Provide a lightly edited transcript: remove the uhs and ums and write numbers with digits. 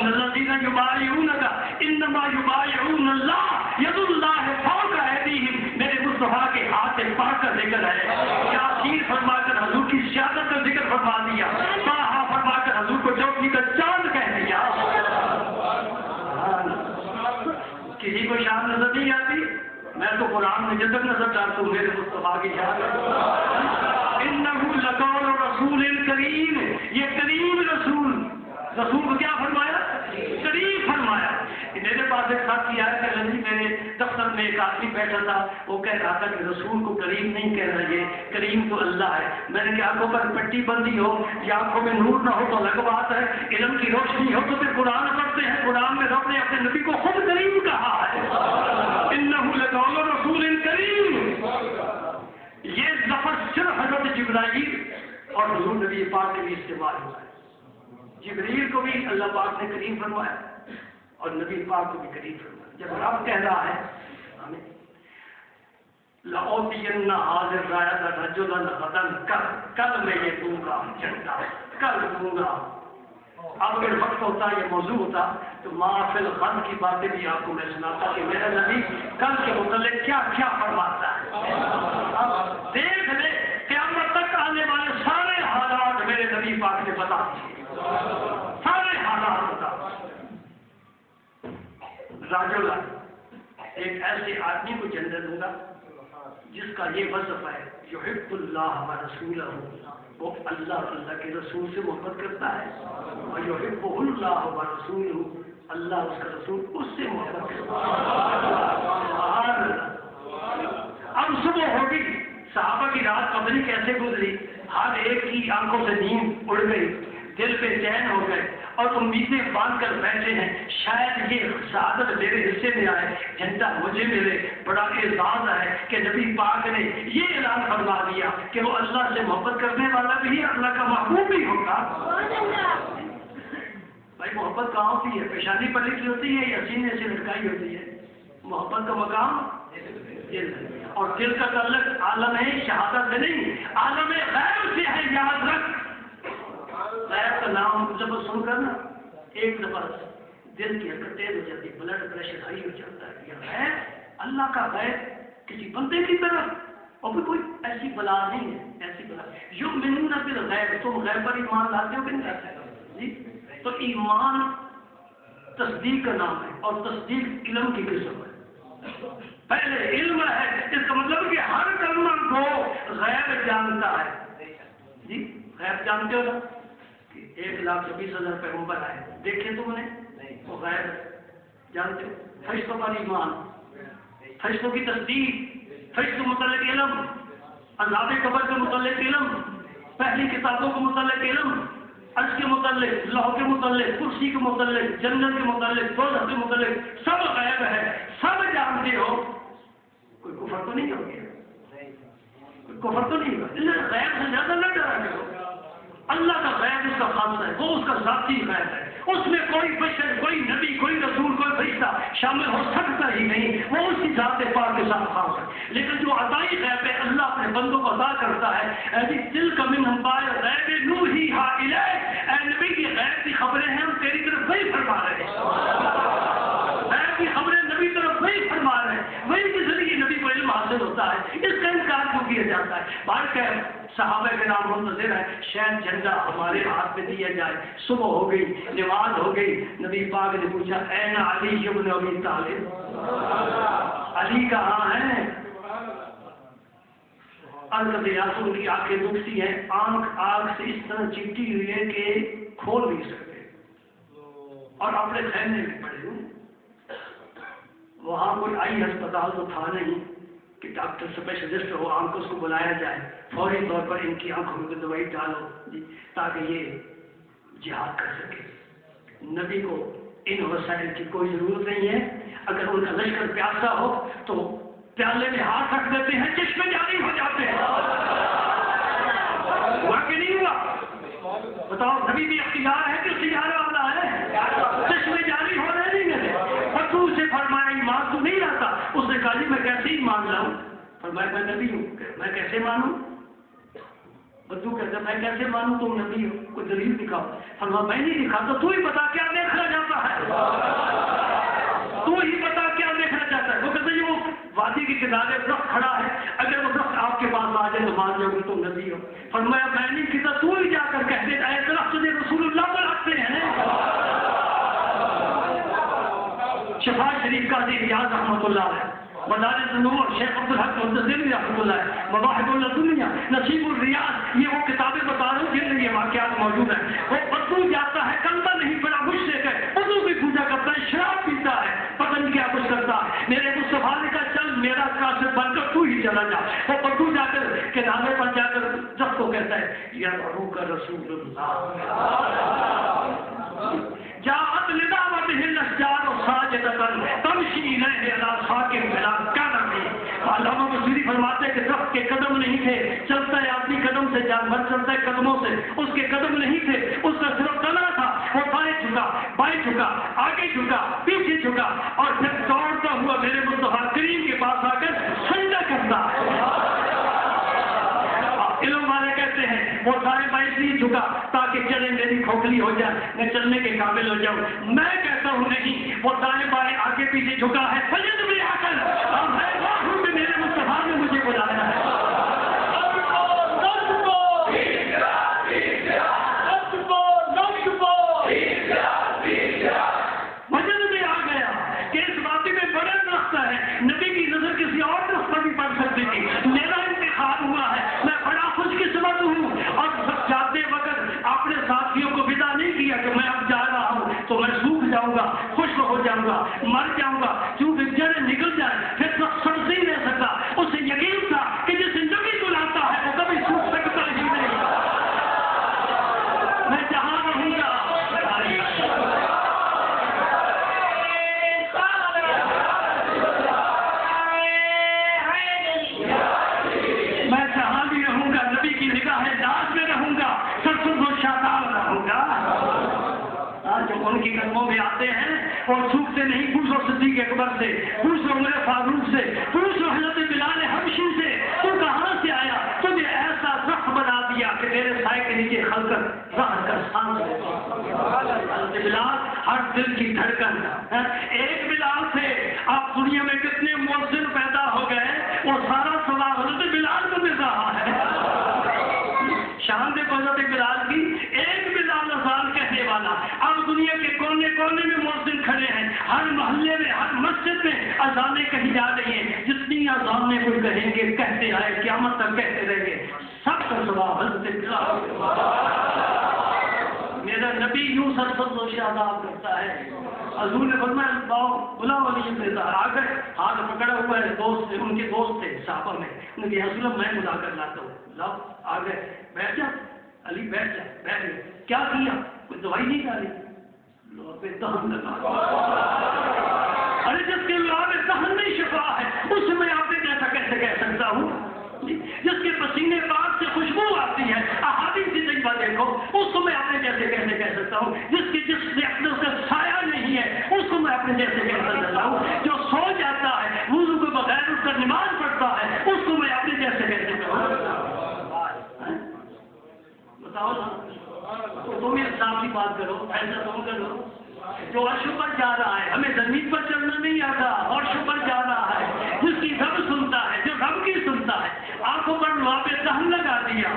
इन्नल्लज़ीना युबाइऊनका इन्नमा युबाइऊन अल्लाह यदुल्लाहि फौका ऐदीहिम। मेरे मुस्तफा के हाथ पाक का जिक्र है। यासीन फरमाकर हजूर की सियादत का जिक्र फरमा दिया। ताहा फरमाकर हजूर को चौथी का चांद कह दिया। किसी को शान नजर नहीं आती? मैं तो कुरान में जब नजर डालता हूँ मेरे मुस्तफा की शान। इन्नहु लक़ौल रसूलिन करीम, ये करीम रसूल, रसूल को क्या फरमाया? करीम फरमाया। मेरे पास एक साथी आया कि रजी मेरे दफ्तर में एक आदमी बैठा था, वो कह रहा था कि रसूल को करीम नहीं कह रहा, ये करीम तो अल्लाह है। मैंने कहा आंखों पर पट्टी बंदी हो या आंखों में नूर ना हो तो अलग बात है, इल्म की रोशनी हो तो फिर कुरान पढ़ते हैं, कुरान में रब ने अपने नबी को खुद करीम कहा है। इन्नहु लक़ौल रसूलिन करीम। ये लफ्ज़ सिर्फ हज़रत जिब्राइल और हुज़ूर नबी पाक के लिए इस्तेमाल हुआ है। जिब्रील को भी अल्लाह पाक ने करीम फरमाया और नबी पाक को भी करीम फरमाया। जब रब कह रहा है हमें लअूतियन्ना हाज़िर रायत रजुलन गदन, कल मैं ये दूंगा झंडा, कल दूंगा। अब अगर वक्त होता ये मौजू होता तो माफिल गद की बातें भी आपको मैं सुनाता कि मेरा नबी कल के मुतल्लिक़ क्या क्या फरमाता है। अब देख ले क़यामत तक आने वाले सारे हालात मेरे नबी पाक ने बता दिए, सारे हालात बता। राजुला, एक ऐसे आदमी को जन्नत दूंगा जिसका ये वज़फ़ है युहिब्बुल्लाह व रसूलहू, वो अल्लाह और अल्लाह के रसूल से मोहब्बत करता है। और युहिब्बुहुल्लाह व रसूलहू, अल्लाह उसका रसूल उससे मोहब्बत करता है। अब सुबह होगी, सहाबा की रात पता नहीं कैसे गुजरी, हर एक की आंखों से नींद उड़ गई, दिल पे चैन हो गए और उम्मीदें बांध कर बैठे हैं, शायद ये शहादत मेरे हिस्से में आए, झंडा मुझे मिले। बड़ा एजाज है कि नबी पाक ने ये ऐलान फरमा दिया कि वो अल्लाह से मोहब्बत करने वाला भी है, अल्लाह का महबूब भी होगा। भाई मोहब्बत कहाँ होती है? पेशानी पर लिखी होती है या सीने से लटकाई होती है? मोहब्बत का मकाम दिल है और दिल का ताल्लुक आलम है शहादत से नहीं, आलम गैब से है। याद रख, गैब का नाम जब सुनकर ना एक दफा दिल की हरकत तेज हो जाती, ब्लड प्रेशर हाई हो जाता है। यह है अल्लाह का गैब किसी बंदे की तरफ और भी कोई ऐसी बला नहीं है, ऐसी बला। युमिनून बिल गैब, तुम गैब पर ईमान लाते हो कि नहीं लाते जी? तो ईमान तस्दीक का नाम है और तस्दीक इल्म की किस्म है। पहले इल्म है, इसका मतलब कि हर कलमा को गैब जानता है जी। गैब जानते हो ना कि 1,24,000 पैगंबर आए, देखे तुमने? वो गैब जानते हो। फरिश्तों पर ईमान, फरिश्तों की तस्दीक, फरिश्तों मुतल्लिक इल्म, अज़ाब कब्र के मुतल्लिक इल्म, पहली किताबों के मुतल्लिक इल्म, अर्श के मुतल्लिक, लौह के मुतल्लिक, कुर्सी के मुतल्लिक, जन्नत के मुतल्लिक, दोज़ख के मुतल्लिक, सब गैब है, सब जानते हो। कोई कुफर तो नहीं हो गया? कोई कुफर तो नहीं हुआ? गैब से ज्यादा न डरा करो। अल्लाह का गैब उसका खासा है, वो उसका ज़ाती गैब है, उसमें कोई बशर, कोई नबी, कोई रसूल, कोई फरिश्ता शामिल हो सकता ही नहीं, वो उसकी ज़ात पाक के साथ खास है। लेकिन जो अताई गैब है अल्लाह अपने बंदों को अता करता है। ऐसी दिल का मिन अंबाए गैब नूहीहा इलैक, ऐ नबी की गैब की खबरें हैं हम तेरी तरफ वही फरमा रहे हैं, गैब की खबरें नबी तरफ वही फरमा रहे हैं, वही के जरिए नबी को इल्म हासिल होता है। इसका इनकार क्यों किया जाता है? बात क्या है, सहाबा के नाम मुंतज़िर है, शायद झंडा हमारे हाथ में दिया जाए। सुबह हो गई, नमाज हो गई, नबी पाक ने पूछा ऐन अली इब्न अबी तालिब, अली कहाँ है? यासून की आंखें दुखती हैं, आंख आग से इस तरह चिपटी हुई है कि खोल नहीं सकते और अपने खैमने में पड़े हुए। वहाँ कोई आई अस्पताल तो था नहीं कि डॉक्टर स्पेशलिस्ट हो, आंखों को बुलाया जाए, फौरी तौर पर इनकी आंखों में दवाई डालो ताकि ये जिहाद कर सके। नबी को इन वसाइल की कोई जरूरत नहीं है। अगर उनका लश्कर प्यासा हो तो प्याले में हाथ रख देते हैं, चश्मे जारी हो जाते हैं। हुआ कि नहीं हुआ? बताओ, नबी भी अख्तियार है कि इख्तियार वाला है? चश्मे जारी हो रहे नहीं मेरे। और तू उसे फरमाया ईमान तू नहीं लाता, उसने कहा जी मैं कैसे ईमान लाऊं? फरमाया मैं नबी हूं, मैं कैसे मानूं? بدو کہتا میں کیسے مانوں تم نبی ہو، کوئی دلیل دکھاؤ۔ فرمایا میں نہیں دکھاتا، تو ہی بتا کیا دیکھنا چاہتا ہے، تو ہی بتا کیا دیکھنا چاہتا ہے۔ وہ کہتے ہیں وہ وادی کے کنارے درخت کھڑا ہے، اگر وہ درخت آپ کے پاس آ جائے تو مان جاؤ گے تم نبی ہو۔ فرمایا میں نہیں کہتا، تو ہی جا کر کہہ دے اے درخت تجھے رسول اللہ پر رکھتے ہیں۔ شفا شریف کا ریاض رحمۃ اللہ علیہ، مدارس النور شیخ عبدالحق منتظر رحمۃ اللہ علیہ، مواہب الدنیا، نصیب الریاض، یہ وہ کتابیں بتا رہا ہوں جن میں یہ واقعات موجود ہیں۔ وہ بدو جاتا ہے، کلمہ نہیں پڑا، مشرک ہے، بدو کی پوجا کرتا ہے، شراب پیتا ہے، پتہ نہیں کیا کچھ کرتا ہے۔ میرے مصطفیٰ نے کہا چل میرا کاسب بن کر تو ہی چلا جا۔ وہ بدو جا کر کنارے پر جا کر درخت کو کہتا ہے یا روح کا رسول اللہ جاءت لدعوته الاشجار ساجدة تمشي اليه على ساق بلا قدم۔ علامہ بصیری فرماتے ہیں کہ درخت کے قدم نہیں تھے، چلتا ہے آدمی قدم سے، جانور چلتا ہے قدموں سے، اس کے قدم نہیں تھے، اس کا صرف تنا تھا۔ وہ دائیں جھکا، بائیں جھکا، آگے جھکا، پیچھے جھکا، اور پھر دوڑتا ہوا میرے مصطفیٰ کریم کے پاس آ کر سجدہ کرتا ہے۔ علم والے کہتے ہیں وہ دائیں بائیں اس لیے جھکا تاکہ چلے میری کھوکھلی ہو جائے، میں چلنے کے قابل ہو جاؤں۔ میں کہتا ہوں نہیں، وہ دائیں بائیں آگے پیچھے جھکا ہے سجد میں آ کر، اور میں ہوں کہ میرے مصطفیٰ نے مجھے بلایا ہے۔ مسجد میں آ گیا کہ اس وادی میں بڑے درخت ہے، نبی کی نظر کسی اور درخت پر بھی پڑ سکتی تھی، میرا انتخاب ہوا ہے، میں بڑا خوش قسمت ہوں۔ اور جاتے وقت اپنے ساتھیوں کو ودا نہیں کیا کہ میں اب جا رہا ہوں تو میں سوکھ جاؤں گا، خشک ہو جاؤں گا، مر جاؤں گا، کیونکہ جڑیں نکل جائیں پھر سبز نہیں رہ سکتا۔ اسے یقین تھا کہ جس نبی کو لاتا ہے وہ کبھی سوکھ سکتا ہی نہیں، میں جہاں رہوں گا میں جہاں بھی رہوں گا نبی کی نگاہ ناز میں رہوں گا، سرسبز و شاداب رہوں گا۔ جو ان کی قدموں میں آتے ہیں اور سوکھتے نہیں، پوچھو صدیق اکبر سے، پوچھو عمر فاروق سے، پوچھو حضرت بلال حبشی سے، تو کہاں سے آیا؟ تجھے ایسا درخت بنا دیا کہ میرے سائے کے نیچے خل کر رہ کر سانس لیتا۔ حضرت بلال ہر دل کی دھڑکن، ایک بلال سے اب دنیا میں کتنے مؤذن پیدا ہو گئے، وہ سارا ثواب حضرت بلال کو مل رہا ہے۔ شان دیکھو حضرت بلال کی، ایک بلال اذان کہنے والا، اب دنیا کے کونے کونے میں مؤذن کھڑے ہیں، ہر محلے میں، ہر مسجد میں اذانیں کہی جا رہی ہیں۔ جتنی اذانیں کوئی کہیں گے، کہتے آئے، قیامت تک کہتے رہیں گے، سب کا ثواب حضرت بلال۔ میرا نبی یوں سرسبز و شاداب کرتا ہے۔ حضور نے فرمایا بلاؤ علی ابن طاہر، آ گئے، ہاتھ پکڑا ہوا ہے، دوست تھے، ان کے دوست تھے صحابہ میں، انہوں نے کہا رسول اللہ میں بلا کر لاتا ہوں، لاؤ، آ گئے، بیٹھ جا علی، بیٹھ جا، بیٹھ گئے، کیا کیا؟ کوئی دوائی نہیں ڈالی، لوہے پہ دہن لگا۔ ارے جس کے لوہے پہ دہن نہیں شفا ہے، اس میں آپ نے جیسا کیسے کہہ سکتا ہوں؟ جس کے پسینے پاک سے خوشبو آتی ہے، احادیث کی طریقہ دیکھو، اس کو میں اپنے جیسے کیسے کہہ سکتا ہوں؟ جس سے اپنے اس کا سایہ نہیں ہے، اس کو میں اپنے جیسے کہہ سکتا ہوں؟ جو سو جاتا ہے، وضو کے بغیر اس کا نماز پڑھتا ہے، اس کو میں اپنے جیسے کیسے کہوں؟ بتاؤ نا، تم ایک صاف بات کرو، ایسا تم کر لو۔ جو عرش پر جا رہا ہے، ہمیں زمین پر چلنا نہیں آتا، عرش پر جا رہا ہے، جس کی رب سنتا ہے، جو رب کی سنتا ہے، آنکھوں پر وہاں پہ دہن لگا دیا۔